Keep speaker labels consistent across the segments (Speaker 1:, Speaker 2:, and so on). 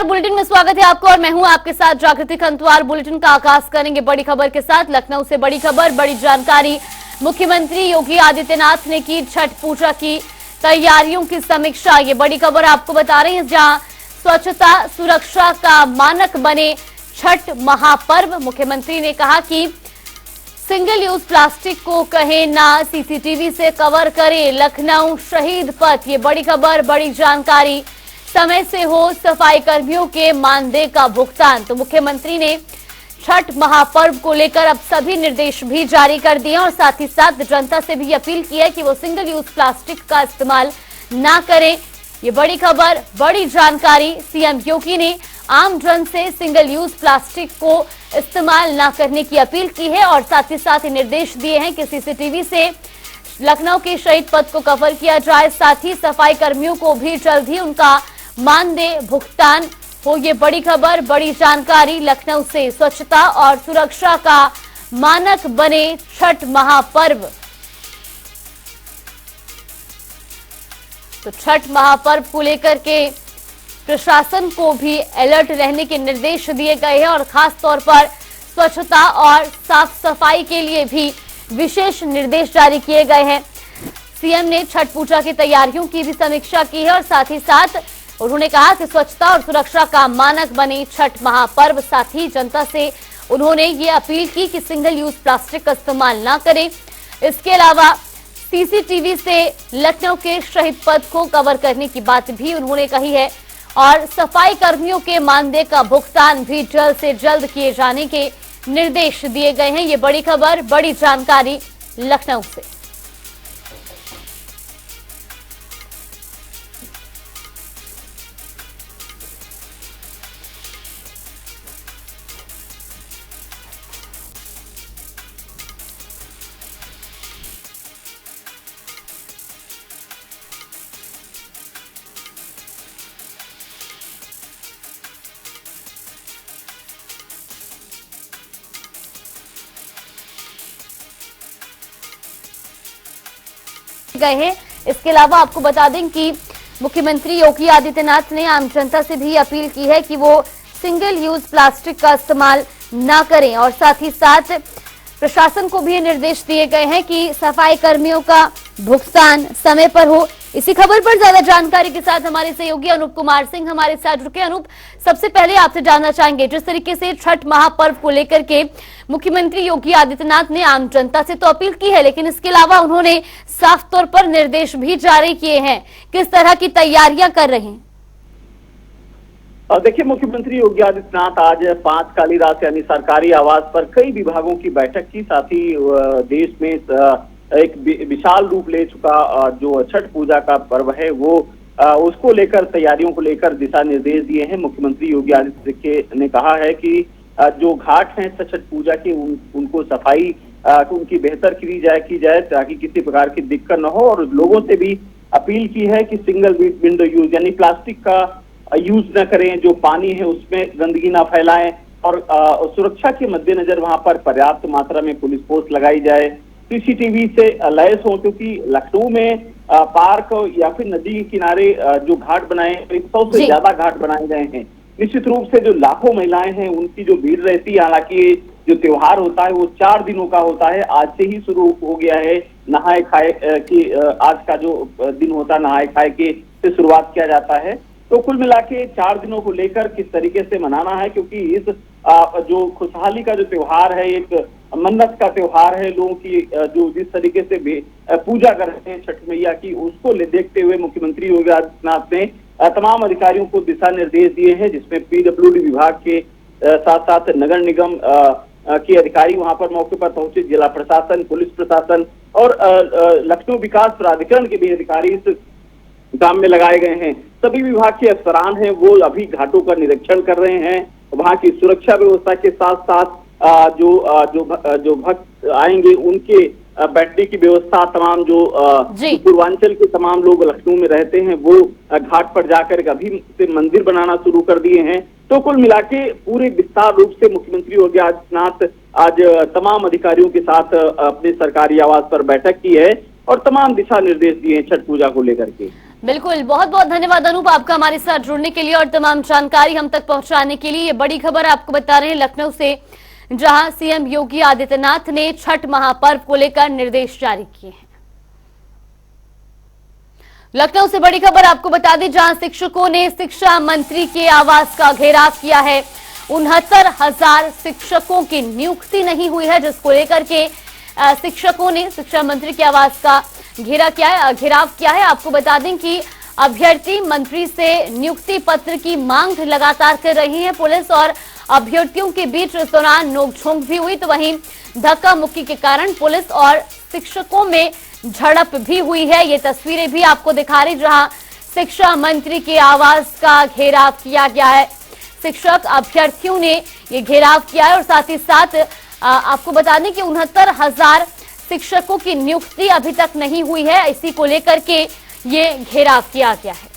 Speaker 1: खंतवार bulletin में स्वागत है आपको और मैं हूं आपके साथ जागृति खंतवार। बुलेटिन का आगाज करेंगे बड़ी खबर के साथ। लखनऊ से बड़ी खबर, बड़ी जानकारी। मुख्यमंत्री योगी आदित्यनाथ ने की छठ पूजा की तैयारियों की समीक्षा। ये बड़ी खबर आपको बता रहे हैं, जहां स्वच्छता सुरक्षा का मानक बने छठ महापर्व। मुख्यमंत्री ने कहा कि सिंगल यूज प्लास्टिक को कहे ना, सीसीटीवी से कवर करे लखनऊ शहीद पथ। ये बड़ी खबर, बड़ी जानकारी। समय से हो सफाई कर्मियों के मानदेय का भुगतान। तो मुख्यमंत्री ने छठ महापर्व को लेकर अब सभी निर्देश भी जारी कर दिए और साथ ही साथ जनता से भी अपील की है कि वो सिंगल यूज प्लास्टिक का इस्तेमाल ना करें। ये बड़ी खबर, बड़ी जानकारी। सीएम योगी ने आम जन से सिंगल यूज प्लास्टिक को इस्तेमाल ना करने की अपील की है और साथ ही साथ निर्देश दिए हैं कि सीसीटीवी से लखनऊ के शहीद पथ को कवर किया जाए। साथ ही सफाई कर्मियों को भी जल्द ही उनका मानदेय भुगतान हो। ये बड़ी खबर, बड़ी जानकारी। लखनऊ से स्वच्छता और सुरक्षा का मानक बने छठ महापर्व। तो छठ महापर्व को लेकर के प्रशासन को भी अलर्ट रहने के निर्देश दिए गए हैं और खास तौर पर स्वच्छता और साफ सफाई के लिए भी विशेष निर्देश जारी किए गए हैं। सीएम ने छठ पूजा की तैयारियों की भी समीक्षा की है और साथ ही साथ उन्होंने कहा कि स्वच्छता और सुरक्षा का मानक बने छठ महापर्व। साथ ही जनता से उन्होंने ये अपील की कि सिंगल यूज प्लास्टिक का इस्तेमाल ना करें। इसके अलावा सीसीटीवी से लखनऊ के शहीद पथ को कवर करने की बात भी उन्होंने कही है और सफाई कर्मियों के मानदेय का भुगतान भी जल्द से जल्द किए जाने के निर्देश दिए गए हैं। ये बड़ी खबर, बड़ी जानकारी लखनऊ से। गए हैं। इसके अलावा आपको बता दें कि मुख्यमंत्री योगी आदित्यनाथ ने आम जनता से भी अपील की है कि वो सिंगल यूज प्लास्टिक का इस्तेमाल ना करें और साथ ही साथ प्रशासन को भी निर्देश दिए गए हैं कि सफाई कर्मियों का भुगतान समय पर हो। इसी खबर पर ज्यादा जानकारी के साथ हमारे सहयोगी अनूप कुमार सिंह हमारे साथ जुड़े। अनूप, सबसे पहले आपसे जानना चाहेंगे, जिस तरीके से छठ महापर्व को लेकर के मुख्यमंत्री योगी आदित्यनाथ ने आम जनता से तो अपील की है, लेकिन इसके अलावा उन्होंने साफ तौर पर निर्देश भी जारी किए हैं। किस तरह की तैयारियां कर रहे हैं?
Speaker 2: देखिए, मुख्यमंत्री योगी आदित्यनाथ आज 5 काली रात यानी सरकारी आवास पर कई विभागों की बैठक की। साथ ही देश में एक विशाल रूप ले चुका जो छठ पूजा का पर्व है वो उसको लेकर तैयारियों को लेकर दिशा निर्देश दिए हैं। मुख्यमंत्री योगी आदित्यनाथ ने कहा है कि जो घाट हैं छठ पूजा के उनको सफाई उनकी बेहतर की जाए ताकि किसी प्रकार की दिक्कत न हो और लोगों से भी अपील की है कि सिंगल विंडो यूज यानी प्लास्टिक का यूज न करें, जो पानी है उसमें गंदगी ना फैलाएं और सुरक्षा के मद्देनजर वहां पर पर्याप्त मात्रा में पुलिस फोर्स लगाई जाए, सीसीटीवी से लैस हो, क्योंकि लखनऊ में पार्क या फिर नदी के किनारे जो घाट बनाए 100 से ज्यादा घाट बनाए गए हैं। निश्चित रूप से जो लाखों महिलाएं हैं उनकी जो भीड़ रहती है, हालांकि जो त्योहार होता है वो 4 दिनों का होता है, आज से ही शुरू हो गया है। नहाए खाए की आज का जो दिन होता है नहाए खाए के से शुरुआत किया जाता है। तो कुल मिला के 4 दिनों को लेकर किस तरीके से मनाना है, क्योंकि इस जो खुशहाली का जो त्योहार है, एक मन्नत का त्योहार है, लोगों की जो जिस तरीके से पूजा करते हैं छठ मैया की, उसको देखते हुए मुख्यमंत्री योगी आदित्यनाथ ने तमाम अधिकारियों को दिशा निर्देश दिए हैं, जिसमें पीडब्ल्यूडी विभाग के साथ साथ नगर निगम के अधिकारी वहां पर मौके पर पहुंचे, जिला प्रशासन, पुलिस प्रशासन और लखनऊ विकास प्राधिकरण के भी अधिकारी इस काम में लगाए गए हैं। सभी विभाग के अफसरान हैं वो अभी घाटों का निरीक्षण कर रहे हैं। वहां की सुरक्षा व्यवस्था के साथ साथ जो भक्त आएंगे उनके बैठने की व्यवस्था, तमाम जो पूर्वांचल के तमाम लोग लखनऊ में रहते हैं वो घाट पर जाकर अभी से मंदिर बनाना शुरू कर दिए हैं। तो कुल मिला के पूरे विस्तार रूप से मुख्यमंत्री योगी आदित्यनाथ आज तमाम अधिकारियों के साथ अपने सरकारी आवास पर बैठक की है और तमाम दिशा निर्देश दिए हैं छठ पूजा को लेकर के।
Speaker 1: बिल्कुल, बहुत बहुत धन्यवाद अनूप आपका हमारे साथ जुड़ने के लिए और तमाम जानकारी हम तक पहुंचाने के लिए। ये बड़ी खबर आपको बता रहे हैं लखनऊ से, जहां सीएम योगी आदित्यनाथ ने छठ महापर्व को लेकर निर्देश जारी किए हैं। लखनऊ से बड़ी खबर आपको बता दें, जहां शिक्षकों ने शिक्षा मंत्री के आवास का घेराव किया है। 69,000 शिक्षकों की नियुक्ति नहीं हुई है, जिसको लेकर के शिक्षकों ने शिक्षा मंत्री के आवास का घेराव किया है। आपको बता दें कि अभ्यर्थी मंत्री से नियुक्ति पत्र की मांग लगातार कर रही है। पुलिस और अभ्यर्थियों के बीच इस दौरान नोकझोंक भी हुई, तो वहीं धक्का मुक्की के कारण पुलिस और शिक्षकों में झड़प भी हुई है। ये तस्वीरें भी आपको दिखा रही, जहां शिक्षा मंत्री के आवास का घेराव किया गया है। शिक्षक अभ्यर्थियों ने ये घेराव किया है और साथ ही साथ आपको बता दें कि 69,000 शिक्षकों की नियुक्ति अभी तक नहीं हुई है। इसी को लेकर के ये घेराव किया गया है।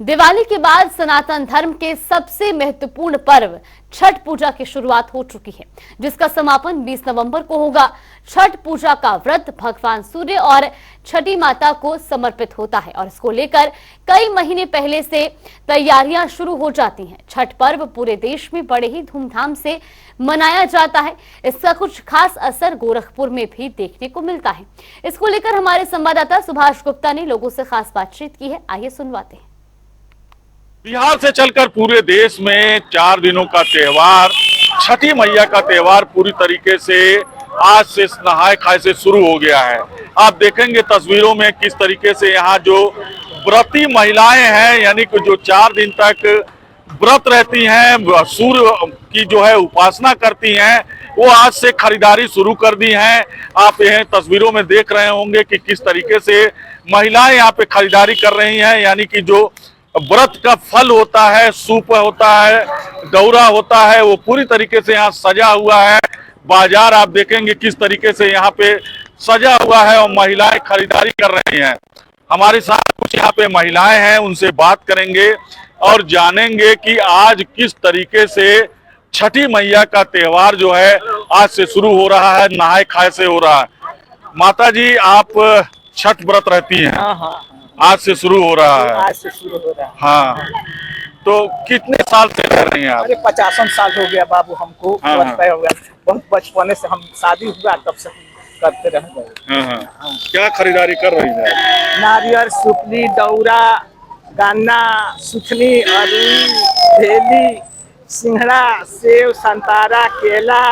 Speaker 1: दिवाली के बाद सनातन धर्म के सबसे महत्वपूर्ण पर्व छठ पूजा की शुरुआत हो चुकी है, जिसका समापन 20 नवंबर को होगा। छठ पूजा का व्रत भगवान सूर्य और छठी माता को समर्पित होता है और इसको लेकर कई महीने पहले से तैयारियां शुरू हो जाती हैं। छठ पर्व पूरे देश में बड़े ही धूमधाम से मनाया जाता है। इसका कुछ खास असर गोरखपुर में भी देखने को मिलता है। इसको लेकर हमारे संवाददाता सुभाष गुप्ता ने लोगों से खास बातचीत की है, आइए सुनवाते हैं।
Speaker 3: बिहार से चलकर पूरे देश में 4 दिनों का त्योहार, छठी मैया का त्योहार पूरी तरीके से आज से नहाय खाए से शुरू हो गया है। आप देखेंगे तस्वीरों में किस तरीके से यहाँ जो व्रती महिलाएं हैं, यानी कि जो 4 दिन तक व्रत रहती हैं, सूर्य की जो है उपासना करती हैं, वो आज से खरीदारी शुरू कर दी है। आप यह तस्वीरों में देख रहे होंगे कि किस तरीके से महिलाएं यहाँ पे खरीदारी कर रही हैं, यानी कि जो व्रत का फल होता है, सूप होता है, दौरा होता है, वो पूरी तरीके से यहाँ सजा हुआ है। बाजार आप देखेंगे किस तरीके से यहाँ पे सजा हुआ है और महिलाएं खरीदारी कर रही हैं। हमारे साथ कुछ यहाँ पे महिलाएं हैं, उनसे बात करेंगे और जानेंगे कि आज किस तरीके से छठी मैया का त्योहार जो है आज से शुरू हो रहा है, नहाय खाए से हो रहा है। माता जी, आप छठ व्रत रहती हैं?
Speaker 4: हाँ।
Speaker 3: आज से शुरू हो रहा है?
Speaker 4: आज से शुरू हो रहा है।
Speaker 3: हाँ, तो कितने साल से कर रही हैं आप?
Speaker 4: अरे 50 साल हो गया बाबू हमको।
Speaker 3: हाँ।
Speaker 4: हो गया, बहुत बचपने से हम शादी हुआ तब से करते रह गए।
Speaker 3: हाँ। क्या खरीदारी कर रही है?
Speaker 4: नारियल, सुपली, दौरा, गन्ना, सुथनी, अरुई, भेली, सिंघड़ा, सेव, संतारा, केला,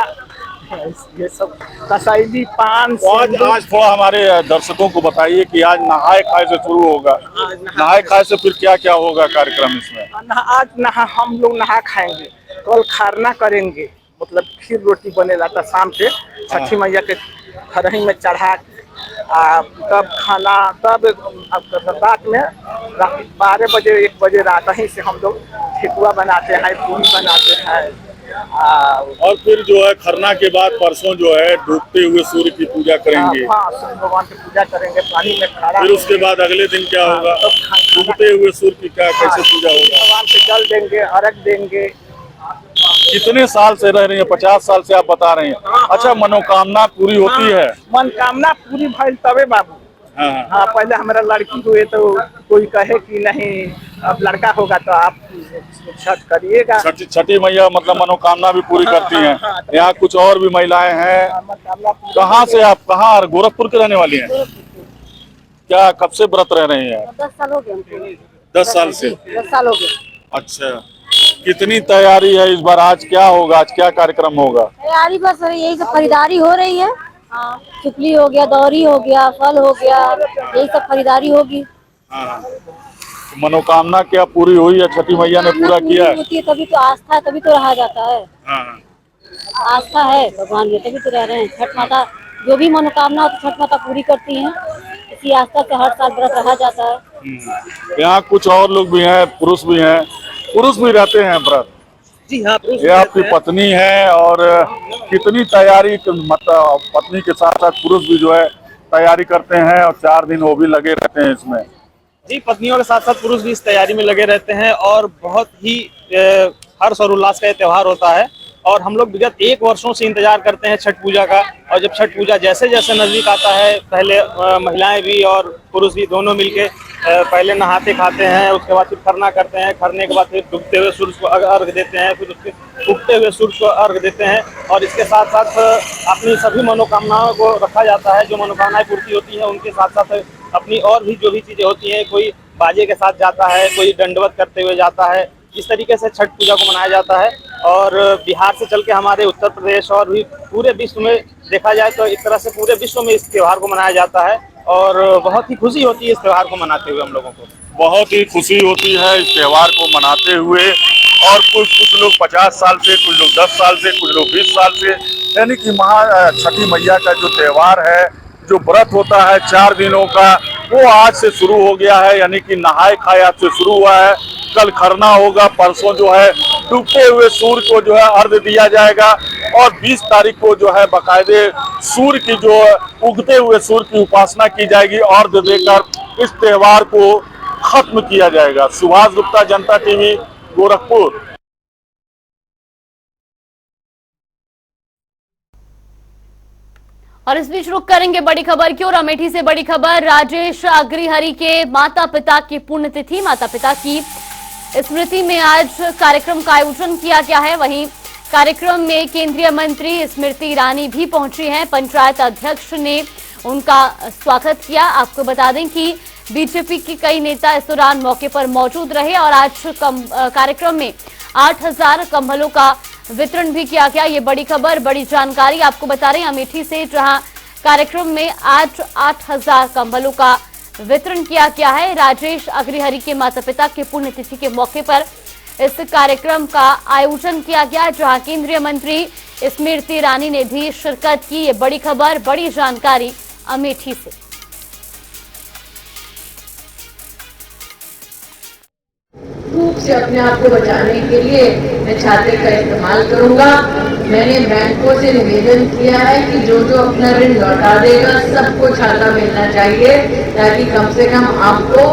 Speaker 4: ये सब, कसैली, पान।
Speaker 3: आज थोड़ा हमारे दर्शकों को बताइए कि आज नहाय खाए से शुरू होगा। नहाय खाए से फिर क्या क्या होगा कार्यक्रम इसमें?
Speaker 4: आज हम लोग नहा खाएंगे, कल खरना करेंगे, मतलब खीर रोटी बनेला था शाम के छठी मैया के खरही में चढ़ा, तब खाना, तब रात में 12 बजे 1 बजे रात ही से हम लोग ठेकुआ बनाते हैं, पूरी बनाते हैं।
Speaker 3: और फिर जो है खरना के बाद परसों जो है डूबते हुए सूर्य की पूजा करेंगे।
Speaker 4: हाँ, सूर्य भगवान की पूजा करेंगे, पानी में खड़ा।
Speaker 3: फिर उसके बाद अगले दिन क्या होगा? डूबते हुए सूर्य की कैसे पूजा होगा?
Speaker 4: भगवान से जल देंगे, अर्घ देंगे।
Speaker 3: कितने साल से रह रही है? 50 साल से आप बता रहे हैं। अच्छा, मनोकामना पूरी होती है?
Speaker 4: मनोकामना पूरी भइल तबे बाबू। हाँ, पहले हमारा लड़की हुए तो कोई कहे कि नहीं अब लड़का होगा तो आप छठ करिएगा।
Speaker 3: छठी मैया मतलब मनोकामना भी पूरी करती हैं। यहाँ कुछ और भी महिलाएं हैं। कहाँ से आप? कहाँ गोरखपुर के रहने वाली हैं? क्या कब से व्रत रह रही हैं?
Speaker 5: 10 साल हो गए।
Speaker 3: 10 साल से?
Speaker 5: 10 साल हो गए।
Speaker 3: अच्छा, कितनी तैयारी है इस बार? आज क्या होगा? आज क्या कार्यक्रम होगा?
Speaker 5: तैयारी बस यही सब खरीदारी हो रही है। चुकली हो गया, दौरी हो गया, फल हो गया, यही सब खरीदारी होगी।
Speaker 3: हाँ। मनोकामना क्या पूरी हुई है? छठी मैया ने पूरा किया है?
Speaker 5: होती है तभी तो आस्था है, तभी तो रहा जाता है।
Speaker 3: हाँ।
Speaker 5: आस्था है भगवान में, तभी तो रह रहे हैं। छठ माता जो भी मनोकामना हो तो छठ माता पूरी करती हैं। इसी आस्था से हर साल व्रत रहा जाता है।
Speaker 3: यहाँ कुछ और लोग भी हैं, पुरुष भी हैं। पुरुष भी रहते हैं व्रत?
Speaker 4: जी हाँ।
Speaker 3: ये आपकी पत्नी है, और कितनी तैयारी, मतलब पत्नी के साथ साथ पुरुष भी जो है तैयारी करते हैं और 4 दिन वो भी लगे रहते हैं इसमें?
Speaker 6: जी, पत्नियों के साथ साथ पुरुष भी इस तैयारी में लगे रहते हैं और बहुत ही हर्ष और उल्लास का ये त्योहार होता है। और हम लोग विगत 1 वर्षों से इंतजार करते हैं छठ पूजा का, और जब छठ पूजा जैसे जैसे नजदीक आता है, पहले महिलाएं भी और पुरुष भी दोनों मिलके पहले नहाते खाते हैं, उसके बाद फिर खरना करते हैं, खरने के बाद फिर डूबते हुए सूरज को अर्घ देते हैं, फिर उसके उगते हुए सूरज को अर्घ देते हैं। और इसके साथ साथ अपनी सभी मनोकामनाओं को रखा जाता है, जो मनोकामनाएं पूर्ति होती हैं उनके साथ साथ अपनी और भी जो भी चीजें होती हैं, कोई बाजे के साथ जाता है, कोई दंडवत करते हुए जाता है। इस तरीके से छठ पूजा को मनाया जाता है। और बिहार से चल के हमारे उत्तर प्रदेश और भी पूरे विश्व में देखा जाए तो एक तरह से पूरे विश्व में इस त्योहार को मनाया जाता है और बहुत ही खुशी होती है इस त्योहार को मनाते हुए हम लोगों को।
Speaker 3: बहुत ही खुशी होती है इस त्योहार को मनाते हुए। और कुछ लोग 50 साल से, कुछ लोग 10 साल से, कुछ लोग 20 साल से, यानी कि छठी मैया का जो त्योहार है, जो व्रत होता है 4 दिनों का, वो आज से शुरू हो गया है। यानी कि नहाए खाए आज से शुरू हुआ है। कल खरना होगा, परसों जो है डूबते हुए सूर्य को जो है अर्घ दिया जाएगा और 20 तारीख को जो है बाकायदे सूर्य की जो उगते हुए सूर्य की उपासना की जाएगी, अर्घ देकर इस त्योहार को खत्म किया जाएगा। सुभाष गुप्ता, जनता टीवी, गोरखपुर।
Speaker 1: और इस बीच रुक करेंगे बड़ी खबर की और अमेठी से बड़ी खबर। राजेश अग्रिहरि के माता पिता की पुण्यतिथि, माता पिता की स्मृति में आज कार्यक्रम का आयोजन किया गया है। वहीं कार्यक्रम में केंद्रीय मंत्री स्मृति ईरानी भी पहुंची हैं। पंचायत अध्यक्ष ने उनका स्वागत किया। आपको बता दें कि बीजेपी के कई नेता इस दौरान मौके पर मौजूद रहे और आज कार्यक्रम में 8000 कंबलों का वितरण भी किया गया। ये बड़ी खबर, बड़ी जानकारी आपको बता रहे हैं अमेठी से, जहां कार्यक्रम में आज 8000 कंबलों का वितरण किया गया है। राजेश अग्रिहरि के माता पिता के पुण्यतिथि के मौके पर इस कार्यक्रम का आयोजन किया गया, जहां केंद्रीय मंत्री स्मृति ईरानी ने भी शिरकत की। ये बड़ी खबर, बड़ी जानकारी अमेठी से।
Speaker 7: धूप से अपने आप को बचाने के लिए मैं छाते का इस्तेमाल करूंगा। मैंने बैंकों से निवेदन किया है कि जो जो अपना ऋण लौटा देगा सबको छाता मिलना चाहिए, ताकि कम से कम आपको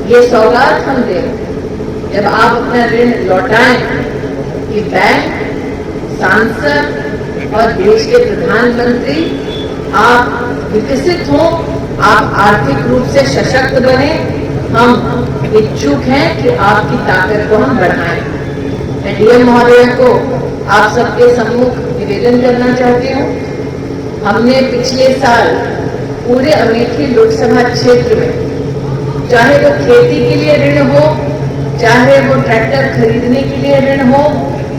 Speaker 7: ये सौगात हम दें जब आप अपना ऋण लौटाएं कि बैंक, सांसद और देश के प्रधानमंत्री आप विकसित हो, आप आर्थिक रूप से सशक्त बने। हम इच्छुक हैं कि आपकी ताकत को हम बढ़ाएं। मैं डीएम महोदय को आप सबके सम्मुख निवेदन करना चाहती हूँ। हमने पिछले साल पूरे अमेठी लोकसभा क्षेत्र में, चाहे वो खेती के लिए ऋण हो, चाहे वो ट्रैक्टर खरीदने के लिए ऋण हो,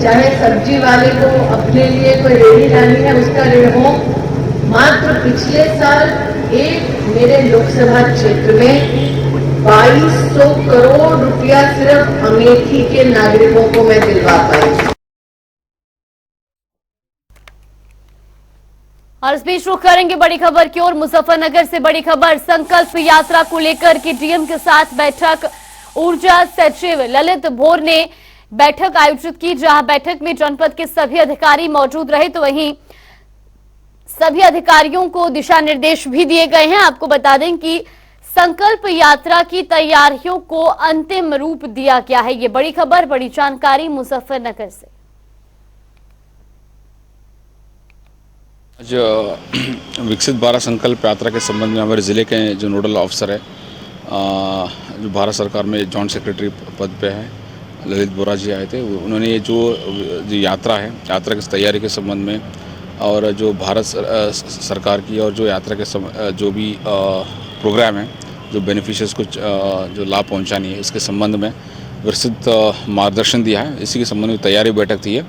Speaker 7: चाहे सब्जी वाले को अपने लिए कोई रेहड़ी डालनी है उसका ऋण हो, मात्र पिछले साल एक मेरे लोकसभा क्षेत्र में 2200 करोड़ रुपया सिर्फ अमेठी के नागरिकों को मैं दिलवा पाई।
Speaker 1: और इस बीच रुख करेंगे बड़ी खबर की ओर। मुजफ्फरनगर से बड़ी खबर, संकल्प यात्रा को लेकर के डीएम के साथ बैठक। ऊर्जा सचिव ललित भोर ने बैठक आयोजित की, जहां बैठक में जनपद के सभी अधिकारी मौजूद रहे, तो वहीं सभी अधिकारियों को दिशा निर्देश भी दिए गए हैं। आपको बता दें कि संकल्प यात्रा की तैयारियों को अंतिम रूप दिया गया है। ये बड़ी खबर, बड़ी जानकारी मुजफ्फरनगर से।
Speaker 8: आज विकसित भारत संकल्प यात्रा के संबंध में हमारे ज़िले के जो नोडल ऑफिसर है, जो भारत सरकार में जॉइंट सेक्रेटरी पद पे है, ललित बोरा जी आए थे। उन्होंने ये जो यात्रा है, यात्रा की तैयारी के संबंध में और जो भारत सरकार की और जो यात्रा के जो भी प्रोग्राम है, जो बेनिफिशियर्स को जो लाभ पहुंचानी है, इसके संबंध में विस्तृत मार्गदर्शन दिया है। इसी के संबंध में तैयारी बैठक थी है।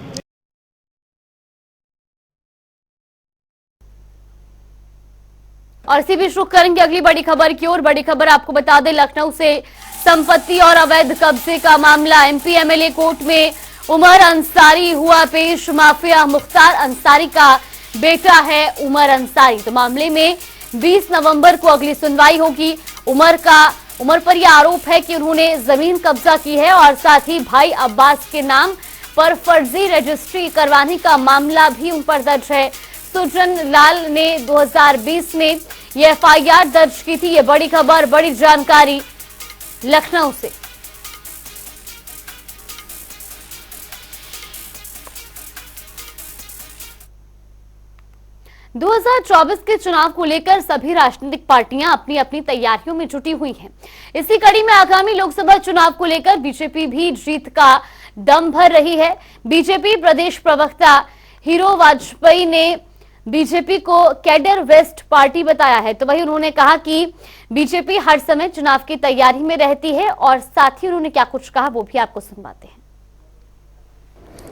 Speaker 1: और इसी बीच रुख करेंगे अगली बड़ी खबर की ओर। बड़ी खबर आपको बता दें, लखनऊ से संपत्ति और अवैध कब्जे का मामला। एमपी एमएलए कोर्ट में उमर अंसारी हुआ पेश। माफिया मुख्तार अंसारी का बेटा है उमर अंसारी। तो मामले में 20 नवंबर को अगली सुनवाई होगी। उमर पर यह आरोप है कि उन्होंने जमीन कब्जा की है और साथ ही भाई अब्बास के नाम पर फर्जी रजिस्ट्री करवाने का मामला भी उन पर दर्ज है। सुजन लाल ने 2020 में यह एफआईआर दर्ज की थी। ये बड़ी खबर, बड़ी जानकारी लखनऊ से। 2024 के चुनाव को लेकर सभी राजनीतिक पार्टियां अपनी अपनी तैयारियों में जुटी हुई हैं। इसी कड़ी में आगामी लोकसभा चुनाव को लेकर बीजेपी भी जीत का दम भर रही है। बीजेपी प्रदेश प्रवक्ता हीरो वाजपेयी ने बीजेपी को कैडर वेस्ट पार्टी बताया है, तो वही उन्होंने कहा कि बीजेपी हर समय चुनाव की तैयारी में रहती है और साथ ही उन्होंने क्या कुछ कहा वो भी आपको सुनवाते हैं।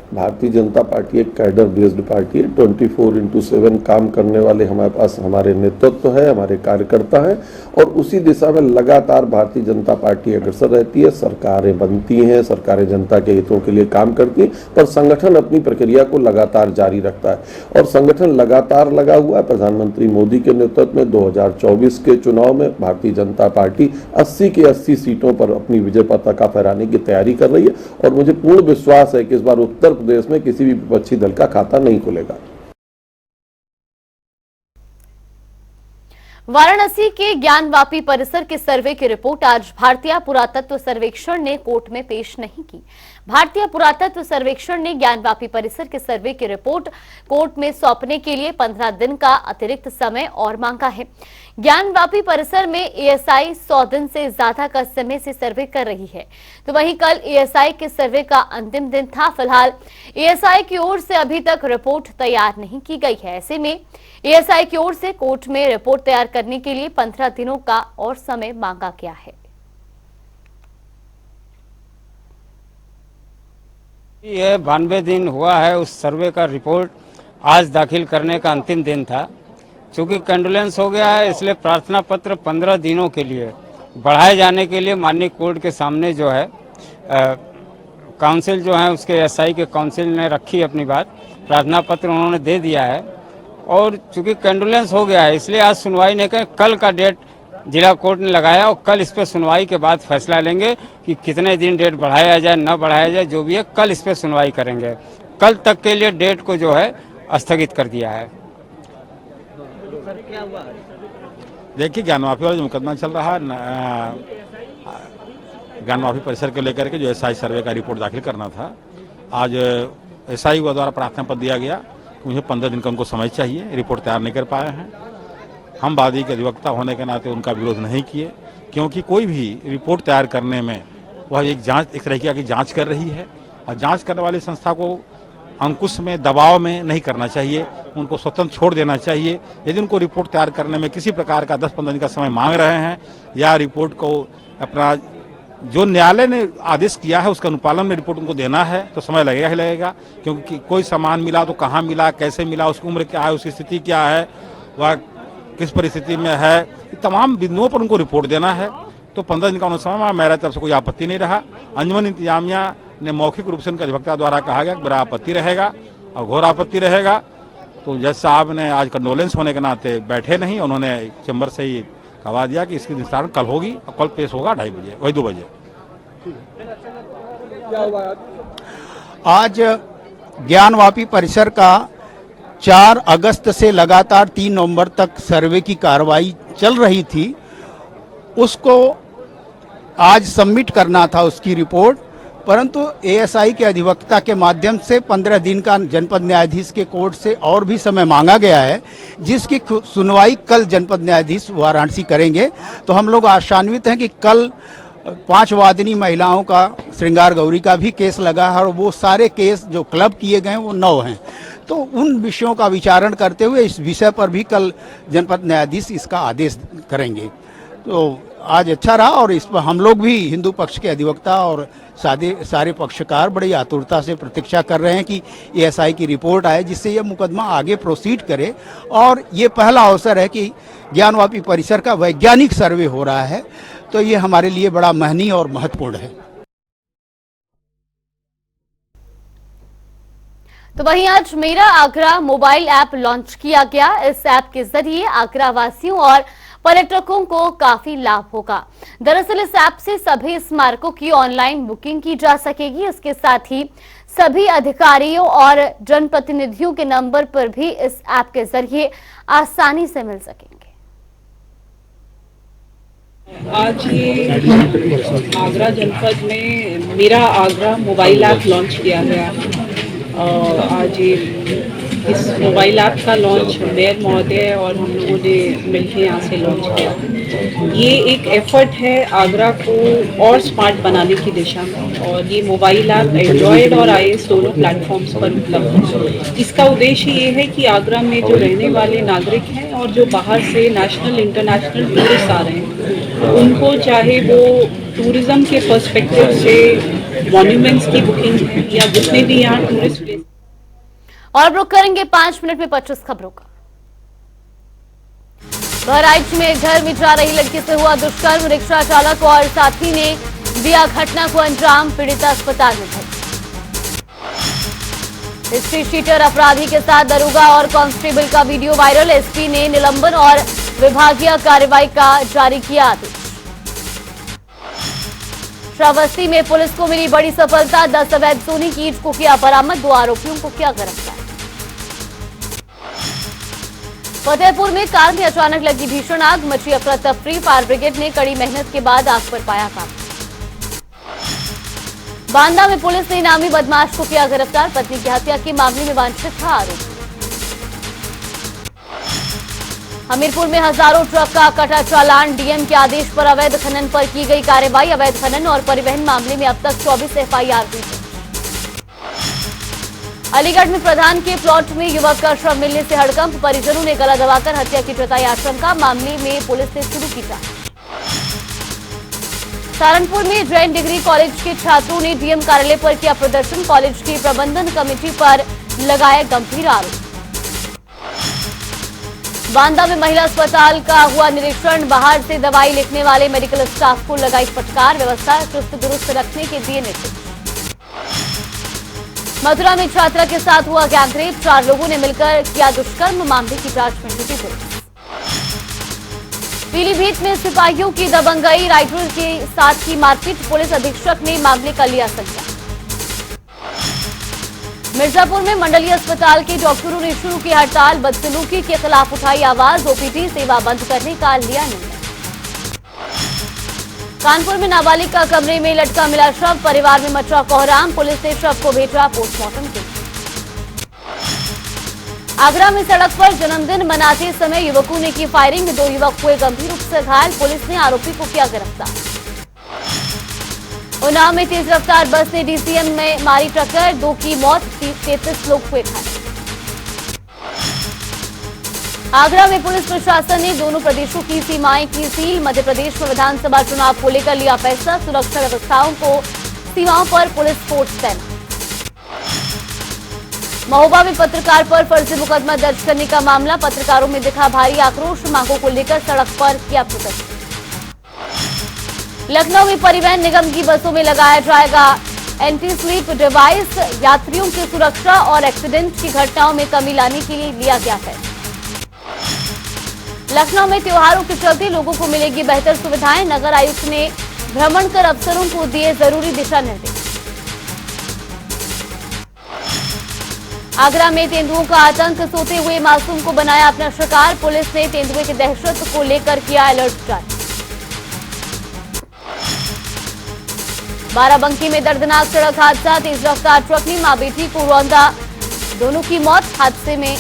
Speaker 9: भारतीय जनता पार्टी एक कैडर बेस्ड पार्टी है। 24/7 काम करने वाले हमारे पास हमारे नेतृत्व है, हमारे कार्यकर्ता हैं और उसी दिशा में लगातार भारतीय जनता पार्टी अग्रसर रहती है। सरकारें बनती हैं, सरकारें जनता के हितों के लिए काम करती हैं, पर संगठन अपनी प्रक्रिया को लगातार जारी रखता है और संगठन लगातार लगा हुआ है। प्रधानमंत्री मोदी के नेतृत्व में 2024 के चुनाव में भारतीय जनता पार्टी 80 की 80 सीटों पर अपनी विजय पताका फहराने की तैयारी कर रही है और मुझे पूर्ण विश्वास है कि इस बार उत्तर प्रदेश में किसी भी विपक्षी दल का खाता नहीं खुलेगा।
Speaker 1: वाराणसी के ज्ञानवापी परिसर के सर्वे की रिपोर्ट आज भारतीय पुरातत्व सर्वेक्षण ने कोर्ट में पेश नहीं की। भारतीय पुरातत्व सर्वेक्षण ने ज्ञानवापी परिसर के सर्वे की रिपोर्ट कोर्ट में सौंपने के लिए 15 दिन का अतिरिक्त समय और मांगा है। ज्ञानवापी परिसर में एएसआई 100 दिन से ज्यादा का समय से सर्वे कर रही है, तो वहीं कल एएसआई के सर्वे का अंतिम दिन था। फिलहाल एएसआई की ओर से अभी तक रिपोर्ट तैयार नहीं की गई है। ऐसे में एएसआई की ओर से कोर्ट में रिपोर्ट तैयार करने के लिए 15 दिनों का और समय मांगा गया है।
Speaker 10: यह 92 दिन हुआ है उस सर्वे का रिपोर्ट आज दाखिल करने का अंतिम दिन था। चूंकि कंडोलेंस हो गया है, इसलिए प्रार्थना पत्र 15 दिनों के लिए बढ़ाए जाने के लिए माननीय कोर्ट के सामने जो है काउंसिल जो है उसके एसआई के काउंसिल ने रखी अपनी बात। प्रार्थना पत्र उन्होंने दे दिया है और चूंकि कंडोलेंस हो गया है इसलिए आज सुनवाई नहीं कर, कल का डेट जिला कोर्ट ने लगाया और कल इस पर सुनवाई के बाद फैसला लेंगे कि कितने दिन डेट बढ़ाया जाए न बढ़ाया जाए। जो भी है कल इस पर सुनवाई करेंगे। कल तक के लिए डेट को जो है स्थगित कर दिया है।
Speaker 3: देखिए, ज्ञानवापी वाला जो मुकदमा चल रहा है, ज्ञानवापी परिसर को लेकर के जो एसआई सर्वे का रिपोर्ट दाखिल करना था, आज एसआई द्वारा प्रार्थना पत्र दिया गया कि मुझे 15 दिन का उनको समय चाहिए, रिपोर्ट तैयार नहीं कर पाए हैं। हम वादी के अधिवक्ता होने के नाते उनका विरोध नहीं किए, क्योंकि कोई भी रिपोर्ट तैयार करने में वह एक तरीके की जांच कर रही है और जांच करने वाली संस्था को अंकुश में, दबाव में नहीं करना चाहिए, उनको स्वतंत्र छोड़ देना चाहिए। यदि उनको रिपोर्ट तैयार करने में किसी प्रकार का 10-15 दिन का समय मांग रहे हैं या रिपोर्ट को अपना जो न्यायालय ने आदेश किया है उसका अनुपालन में रिपोर्ट उनको देना है, तो समय लगेगा ही लगेगा। क्योंकि कोई सामान मिला तो कहाँ मिला, कैसे मिला, उसकी उम्र क्या है, उसकी स्थिति क्या है, वह किस परिस्थिति में है, तमाम बिंदुओं पर उनको रिपोर्ट देना है। तो 15 दिन का उन्होंने समय, मेरे तरफ से कोई आपत्ति नहीं रहा। अंजुमन इंतजामिया ने मौखिक रूप से उनके अधिवक्ता द्वारा कहा गया कि बड़ा आपत्ति रहेगा और घोर आपत्ति रहेगा। तो जज साहब ने आज कंडोलेंस होने के नाते बैठे नहीं, उन्होंने चैम्बर से ही कहा दिया कि इसकी निस्तारण कल होगी और कल पेश होगा 2:30 बजे, वही 2 बजे।
Speaker 11: आज ज्ञानवापी परिसर का 4 अगस्त से लगातार 3 नवंबर तक सर्वे की कार्रवाई चल रही थी, उसको आज सबमिट करना था उसकी रिपोर्ट, परंतु एएसआई के अधिवक्ता के माध्यम से 15 दिन का जनपद न्यायाधीश के कोर्ट से और भी समय मांगा गया है, जिसकी सुनवाई कल जनपद न्यायाधीश वाराणसी करेंगे। तो हम लोग आशान्वित हैं कि कल 5 वादिनी महिलाओं का श्रृंगार गौरी का भी केस लगा है और वो सारे केस जो क्लब किए गए हैं वो 9 हैं। तो उन विषयों का विचारण करते हुए इस विषय पर भी कल जनपद न्यायाधीश इसका आदेश करेंगे। तो आज अच्छा रहा और इस पर हम लोग भी हिंदू पक्ष के अधिवक्ता और सारे पक्षकार बड़ी आतुरता से प्रतीक्षा कर रहे हैं कि एएसआई की रिपोर्ट आए, जिससे यह मुकदमा आगे प्रोसीड करे। और ये पहला अवसर है कि ज्ञानवापी परिसर का वैज्ञानिक सर्वे हो रहा है, तो ये हमारे लिए बड़ा महनीय और महत्वपूर्ण है।
Speaker 1: तो वहीं आज मेरा आगरा मोबाइल ऐप लॉन्च किया गया। इस ऐप के जरिए आगरा वासियों और पर्यटकों को काफी लाभ होगा। दरअसल इस ऐप से सभी स्मारकों की ऑनलाइन बुकिंग की जा सकेगी। इसके साथ ही सभी अधिकारियों और जनप्रतिनिधियों के नंबर पर भी इस ऐप के जरिए आसानी से मिल सकेंगे।
Speaker 12: आज ये आगरा जनपद में मेरा आगरा मोबाइल ऐप लॉन्च किया गया और आज ये इस मोबाइल ऐप का लॉन्च मेयर महोदय और हम लोगों ने मिलकर यहाँ से लॉन्च किया। ये एक एफर्ट है आगरा को और स्मार्ट बनाने की दिशा में, और ये मोबाइल ऐप एंड्रॉयड और iOS दोनों प्लेटफॉर्म्स पर उपलब्ध है। इसका उद्देश्य ये है कि आगरा में जो रहने वाले नागरिक हैं और जो बाहर से नेशनल इंटरनेशनल टूरिस्ट आ रहे हैं, उनको चाहे वो टूरिज्म के पर्सपेक्टिव से मॉन्यूमेंट्स की बुकिंग है या जितने भी यहाँ टूरिस्ट प्लेस।
Speaker 1: और रुक करेंगे 5 मिनट में 25 खबरों का। बहराइच में घर में जा रही लड़की से हुआ दुष्कर्म, रिक्शा चालक और साथी ने दिया घटना को अंजाम, पीड़िता अस्पताल में भर्ती। हिस्ट्री शीटर अपराधी के साथ दरोगा और कांस्टेबल का वीडियो वायरल, एसपी ने निलंबन और विभागीय कार्रवाई का जारी किया आदेश। श्रावस्ती में पुलिस को मिली बड़ी सफलता, 10 अवैध सोने की ईंट को किया बरामद, 2 आरोपियों को किया गिरफ्तार। फतेहपुर में कार में अचानक लगी भीषण आग, मची अफरा तफरी, फायर ब्रिगेड ने कड़ी मेहनत के बाद आग पर पाया काबू। बांदा में पुलिस ने इनामी बदमाश को किया गिरफ्तार, पत्नी की हत्या के मामले में वांछित था आरोपी। हमीरपुर में हजारों ट्रक का कटा चालान, डीएम के आदेश पर अवैध खनन पर की गई कार्रवाई, अवैध खनन और परिवहन मामले में अब तक 24 एफआईआर हुई है। अलीगढ़ में प्रधान के प्लॉट में युवक का शव मिलने से हड़कंप, परिजनों ने गला दबाकर हत्या की जताई आशंका, मामले में पुलिस ने शुरू की जांच। सहारनपुर में जैन डिग्री कॉलेज के छात्रों ने डीएम कार्यालय पर किया प्रदर्शन, कॉलेज की प्रबंधन कमेटी पर लगाए गंभीर आरोप। बांदा में महिला अस्पताल का हुआ निरीक्षण, बाहर से दवाई लिखने वाले मेडिकल स्टाफ को लगाई फटकार, व्यवस्था चुस्त दुरुस्त रखने के दिए निर्देश। मथुरा में छात्रा के साथ हुआ गैंगरेप, 4 लोगों ने मिलकर किया दुष्कर्म, मामले की जांच में जुटी पुलिस। पीलीभीत में सिपाहियों की दबंगई, राइफल के साथ की मारपीट, पुलिस अधीक्षक ने मामले का लिया संज्ञान। मिर्जापुर में मंडलीय अस्पताल के डॉक्टरों ने शुरू की हड़ताल, बदसलूकी के खिलाफ उठाई आवाज, ओपीडी सेवा बंद करने का लिया निर्णय। कानपुर में नाबालिग का कमरे में लटका मिला शव, परिवार में मचा कोहराम, पुलिस ने शव को भेजा पोस्टमार्टम के लिए। आगरा में सड़क पर जन्मदिन मनाते समय युवकों ने की फायरिंग, 2 युवक हुए गंभीर रूप से घायल, पुलिस ने आरोपी को किया गिरफ्तार। उन्नाव में तेज रफ्तार बस ने डीसीएम में मारी टक्कर, 2 की मौत, 33 लोग हुए घायल। आगरा में पुलिस प्रशासन ने दोनों प्रदेशों की सीमाएं की सील, मध्य प्रदेश में विधानसभा चुनाव को लेकर लिया फैसला, सुरक्षा व्यवस्थाओं को सीमाओं पर पुलिस फोर्स तैनात। महोबा में पत्रकार पर फर्जी मुकदमा दर्ज करने का मामला, पत्रकारों में दिखा भारी आक्रोश, मांगों को लेकर सड़क पर किया प्रदर्शन। लखनऊ में परिवहन निगम की बसों में लगाया जाएगा एंटी स्लीप डिवाइस, यात्रियों की सुरक्षा और एक्सीडेंट की घटनाओं में कमी लाने के लिए लिया गया है। लखनऊ में त्योहारों के चलते लोगों को मिलेगी बेहतर सुविधाएं, नगर आयुक्त ने भ्रमण कर अफसरों को दिए जरूरी दिशा निर्देश। आगरा में तेंदुओं का आतंक, सोते हुए मासूम को बनाया अपना शिकार, पुलिस ने तेंदुए की दहशत को लेकर किया अलर्ट जारी। बाराबंकी में दर्दनाक सड़क हादसा, तेज रफ्तार ट्रक ने मां बेटी को रौंदा, दोनों की मौत हादसे में।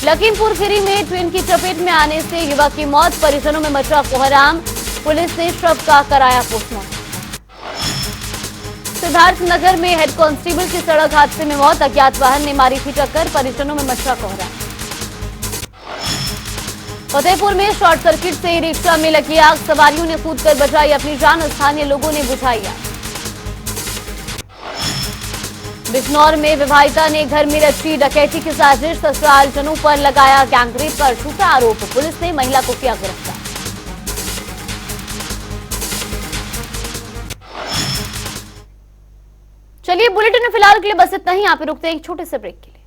Speaker 1: लखीमपुर खीरी में ट्रेन की चपेट में आने से युवक की मौत, परिजनों में मचा कोहराम, पुलिस ने शव का कराया पोस्टमार्टम। सिद्धार्थनगर में हेड कांस्टेबल की सड़क हादसे में मौत, अज्ञात वाहन ने मारी थी टक्कर, परिजनों में मचा कोहराम। फतेहपुर में शॉर्ट सर्किट से रिक्शा में लगी आग, सवारियों ने कूदकर बचाई अपनी जान, स्थानीय लोगों ने बुझाई आग। बिजनौर में विवाहिता ने घर में रची डकैती की साजिश, ससुरालजनों पर लगाया गैंगरेप का झूठा आरोप, पुलिस ने महिला को किया गिरफ्तार। चलिए बुलेटिन में फिलहाल के लिए बस इतना ही, यहाँ पे रुकते हैं एक छोटे से ब्रेक के लिए।